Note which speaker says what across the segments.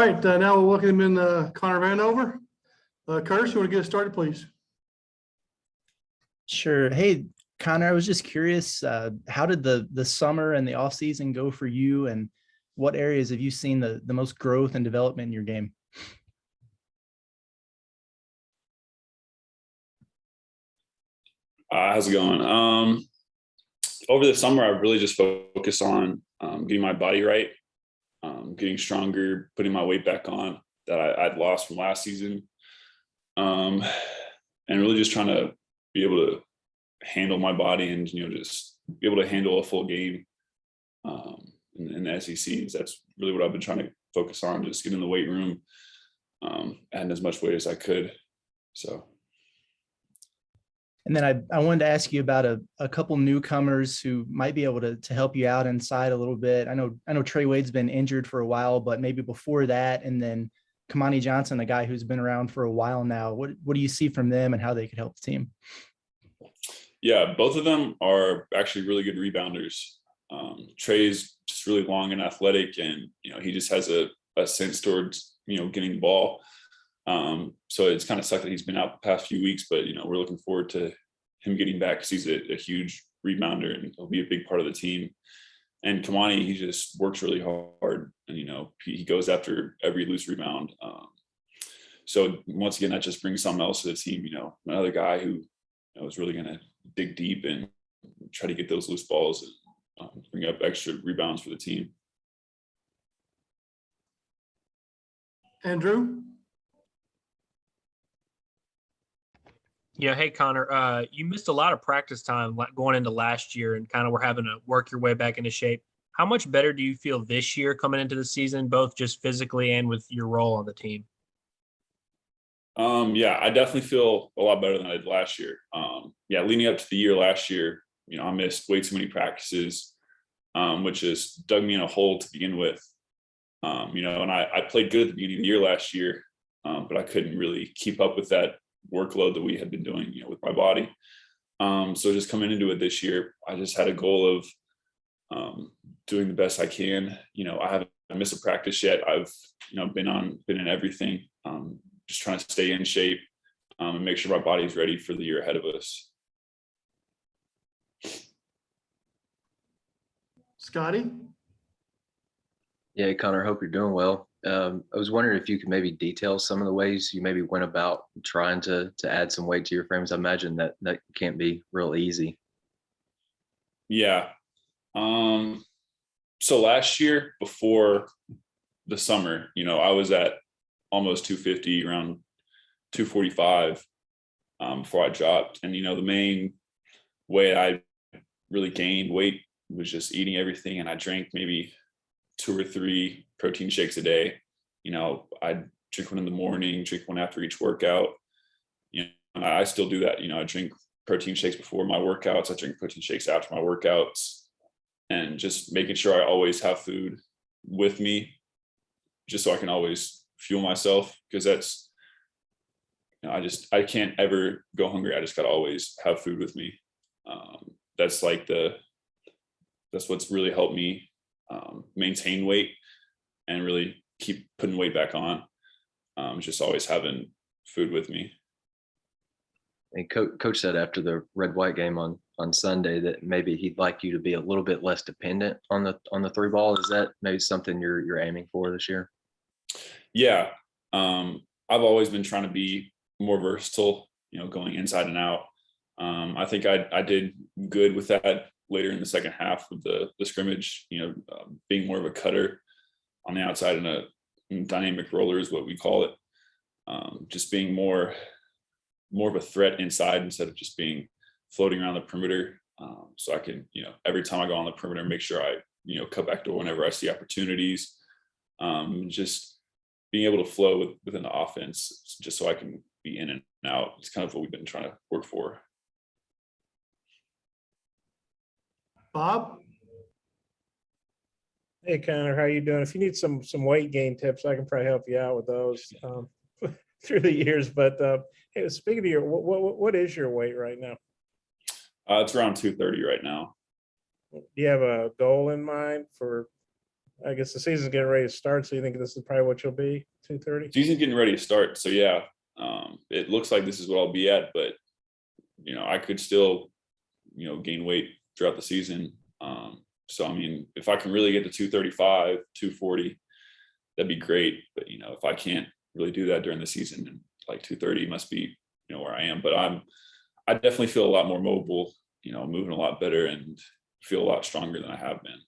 Speaker 1: All right, now we'll welcome in Connor Vanover. Curtis, you want to get us started, please?
Speaker 2: Sure. Hey, Connor, I was just curious, how did the summer and the off season go for you, and what areas have you seen the most growth and development in your game?
Speaker 3: How's it going? Over the summer, I've really just focused on getting my body right, getting stronger, putting my weight back on that I'd lost from last season, and really just trying to be able to handle my body and just be able to handle a full game in the SECs. That's really what I've been trying to focus on, just get in the weight room, adding as much weight as I could. So.
Speaker 2: And then I wanted to ask you about a couple newcomers who might be able to help you out inside a little bit. I know Trey Wade's been injured for a while, but maybe before that, and then Kamani Johnson, a guy who's been around for a while now. What do you see from them and how they could help the team?
Speaker 3: Yeah, both of them are actually really good rebounders. Trey's just really long and athletic, and he just has a sense towards getting the ball. So it's kind of sucked that he's been out the past few weeks, but we're looking forward to him getting back because he's a huge rebounder and he'll be a big part of the team. And Kamani, he just works really hard, and he goes after every loose rebound. So once again, that just brings something else to the team. Another guy who is really going to dig deep and try to get those loose balls and bring up extra rebounds for the team.
Speaker 1: Andrew?
Speaker 4: Yeah. Hey, Connor, you missed a lot of practice time going into last year and kind of were having to work your way back into shape. How much better do you feel this year coming into the season, both just physically and with your role on the team?
Speaker 3: Yeah, I definitely feel a lot better than I did last year. Leading up to the year last year, I missed way too many practices, which just dug me in a hole to begin with. And I played good at the beginning of the year last year, but I couldn't really keep up with that workload that we had been doing, with my body. So just coming into it this year, I just had a goal of doing the best I can. I haven't missed a practice yet. I've, been in everything, just trying to stay in shape and make sure my body's ready for the year ahead of us.
Speaker 1: Scotty?
Speaker 5: Yeah, Connor, hope you're doing well. I was wondering if you could maybe detail some of the ways you maybe went about trying to add some weight to your frames. I imagine that can't be real easy.
Speaker 3: Yeah. So last year before the summer, I was at almost 250, around 245 before I dropped. And, the main way I really gained weight was just eating everything. And I drank maybe 2 or 3 protein shakes a day. I'd drink one in the morning, drink one after each workout. And I still do that. I drink protein shakes before my workouts. I drink protein shakes after my workouts, and just making sure I always have food with me just so I can always fuel myself, because that's, I can't ever go hungry. I just got to always have food with me. That's what's really helped me maintain weight and really keep putting weight back on. Just always having food with me.
Speaker 5: And coach said after the red-white game on Sunday that maybe he'd like you to be a little bit less dependent on the three ball. Is that maybe something you're aiming for this year?
Speaker 3: Yeah. I've always been trying to be more versatile, going inside and out. I think I did good with that later in the second half of the scrimmage, being more of a cutter on the outside and a dynamic roller is what we call it. Just being more of a threat inside instead of just being floating around the perimeter. So I can, every time I go on the perimeter, make sure I, cut back door whenever I see opportunities. Just being able to flow within the offense, just so I can be in and out. It's kind of what we've been trying to work for.
Speaker 1: Bob?
Speaker 6: Hey, Connor, how you doing? If you need some weight gain tips, I can probably help you out with those through the years. But hey, speaking of your, what is your weight right now?
Speaker 3: It's around 230 right now.
Speaker 6: Do you have a goal in mind for I guess the season's getting ready to start, so you think this is probably what you'll be, 230?
Speaker 3: Season's getting ready to start. So yeah, it looks like this is what I'll be at, but I could still, gain weight throughout the season. So, I mean, if I can really get to 235, 240, that'd be great. But, if I can't really do that during the season, then like 230 must be, where I am. But I definitely feel a lot more mobile, moving a lot better and feel a lot stronger than I have been.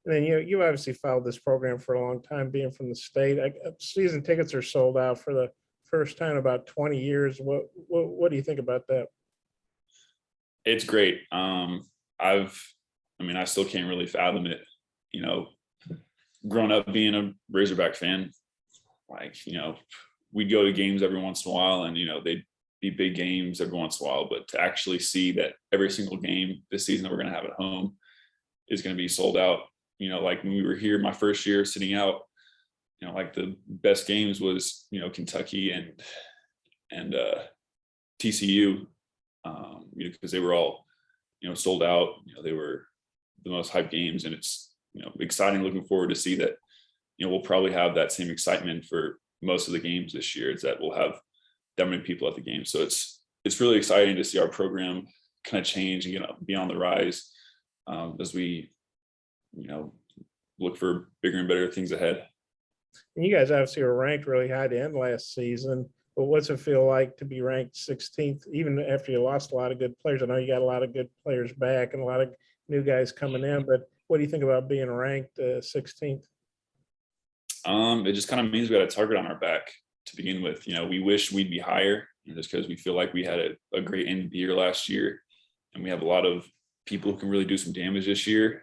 Speaker 6: And then you obviously followed this program for a long time, being from the state. Season tickets are sold out for the first time in about 20 years. What do you think about that?
Speaker 3: It's great. I still can't really fathom it. Growing up being a Razorback fan, we'd go to games every once in a while, and they'd be big games every once in a while. But to actually see that every single game this season that we're going to have at home is going to be sold out. Like when we were here my first year sitting out, like the best games was Kentucky and TCU, because they were all sold out. They were the most hyped games, and it's exciting. Looking forward to see that we'll probably have that same excitement for most of the games this year. Is that we'll have that many people at the game. So it's really exciting to see our program kind of change and be on the rise as we look for bigger and better things ahead.
Speaker 6: And you guys obviously were ranked really high to end last season, but what's it feel like to be ranked 16th, even after you lost a lot of good players? I know you got a lot of good players back and a lot of new guys coming in, but what do you think about being ranked 16th?
Speaker 3: It just kind of means we got a target on our back to begin with. We wish we'd be higher, just because we feel like we had a great end of the year last year, and we have a lot of people who can really do some damage this year.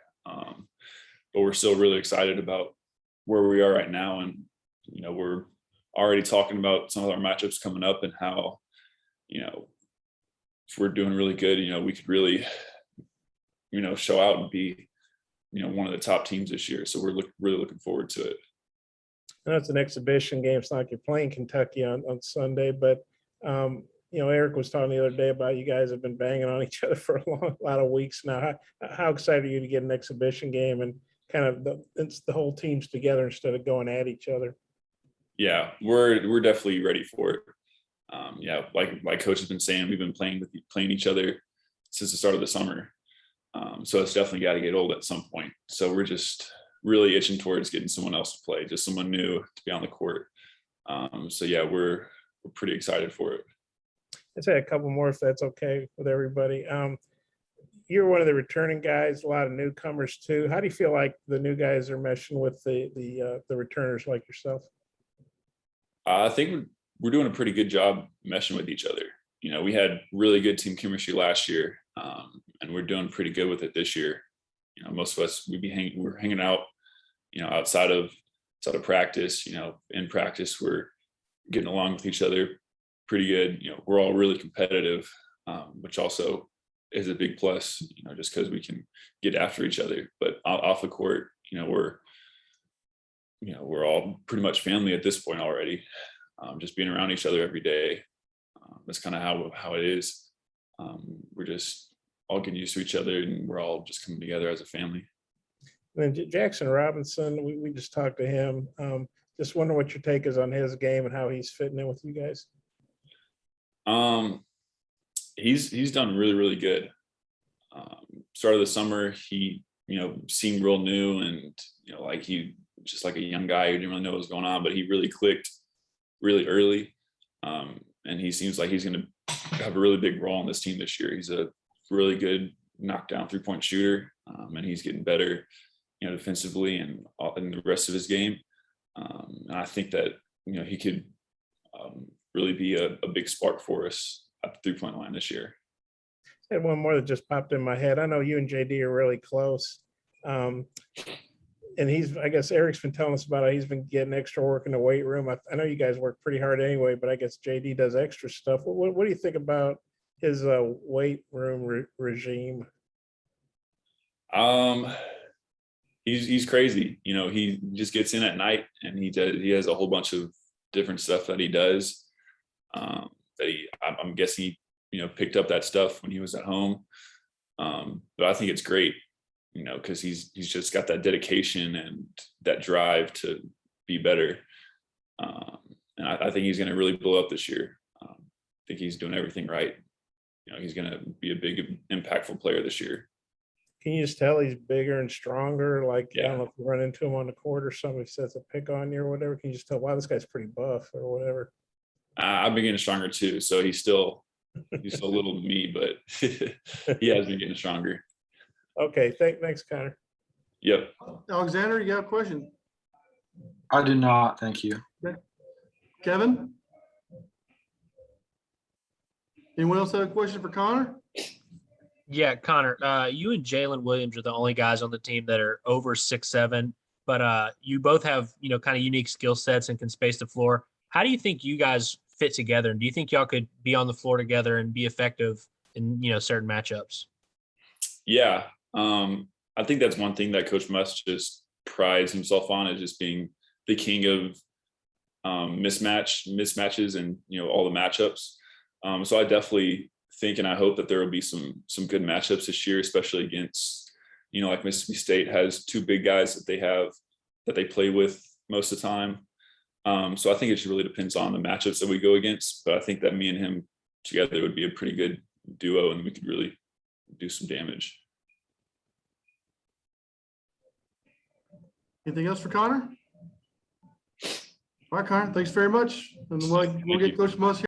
Speaker 3: But we're still really excited about where we are right now. And, we're already talking about some of our matchups coming up and how, if we're doing really good, we could really, show out and be, one of the top teams this year. So we're really looking forward to it.
Speaker 6: I know it's an exhibition game. It's not like you're playing Kentucky on Sunday, but, Eric was talking the other day about you guys have been banging on each other for a lot of weeks now. How excited are you to get an exhibition game and kind of the whole team's together instead of going at each other?
Speaker 3: Yeah, we're definitely ready for it. Like coach has been saying, we've been playing each other since the start of the summer. So it's definitely got to get old at some point. So we're just really itching towards getting someone else to play, just someone new to be on the court. So yeah, we're pretty excited for it.
Speaker 6: Let's say a couple more if that's okay with everybody. You're one of the returning guys, a lot of newcomers too. How do you feel like the new guys are meshing with the returners like yourself?
Speaker 3: I think we're doing a pretty good job meshing with each other. We had really good team chemistry last year, and we're doing pretty good with it this year. Most of us we're hanging out, outside of practice. In practice we're getting along with each other pretty good. We're all really competitive, which also is a big plus. Just because we can get after each other. But off the court, we're all pretty much family at this point already. Just being around each other every day. That's kind of how it is. We're just all getting used to each other, and we're all just coming together as a family.
Speaker 6: And then Jackson Robinson, we just talked to him. Just wonder what your take is on his game and how he's fitting in with you guys.
Speaker 3: He's done really, really good. Start of the summer, he seemed real new, and like he just like a young guy who didn't really know what was going on, but he really clicked really early. And he seems like he's going to have a really big role on this team this year. He's a really good knockdown 3-point shooter, and he's getting better, defensively and in the rest of his game. And I think that he could really be a big spark for us at the 3-point line this year.
Speaker 6: I had one more that just popped in my head. I know you and JD are really close. And I guess Eric's been telling us about how he's been getting extra work in the weight room. I know you guys work pretty hard anyway, but I guess JD does extra stuff. What do you think about his weight room regime?
Speaker 3: He's crazy. He just gets in at night, and he has a whole bunch of different stuff that he does. I'm guessing he picked up that stuff when he was at home. But I think it's great. you know, because he's just got that dedication and that drive to be better. And I think he's going to really blow up this year. I think he's doing everything right. You know, he's going to be a big, impactful player this year.
Speaker 6: Can you just tell he's bigger and stronger? Like, I
Speaker 3: Yeah.
Speaker 6: don't know if you run into him on the court or something, if he sets a pick on you or whatever. Can you just tell, wow, this guy's pretty buff or whatever?
Speaker 3: I've been getting stronger too. So he's still a little me, but he has been getting stronger.
Speaker 6: Okay, thanks, Connor.
Speaker 3: Yep.
Speaker 1: Alexander, you got a question?
Speaker 7: I do not, thank you.
Speaker 1: Kevin? Anyone else have a question for Connor?
Speaker 4: Yeah, Connor, you and Jalen Williams are the only guys on the team that are over 6'7", but you both have, you know, kind of unique skill sets and can space the floor. How do you think you guys fit together? And do you think y'all could be on the floor together and be effective in, you know, certain matchups?
Speaker 3: Yeah. I think that's one thing that Coach Musk just prides himself on, is just being the king of mismatches and, you know, all the matchups. So I definitely think, and I hope that there will be some good matchups this year, especially against, you know, like Mississippi State has two big guys that they play with most of the time. So I think it just really depends on the matchups that we go against, but I think that me and him together would be a pretty good duo, and we could really do some damage.
Speaker 1: Anything else for Connor? All right, Connor, thanks very much. And we'll get Coach Musk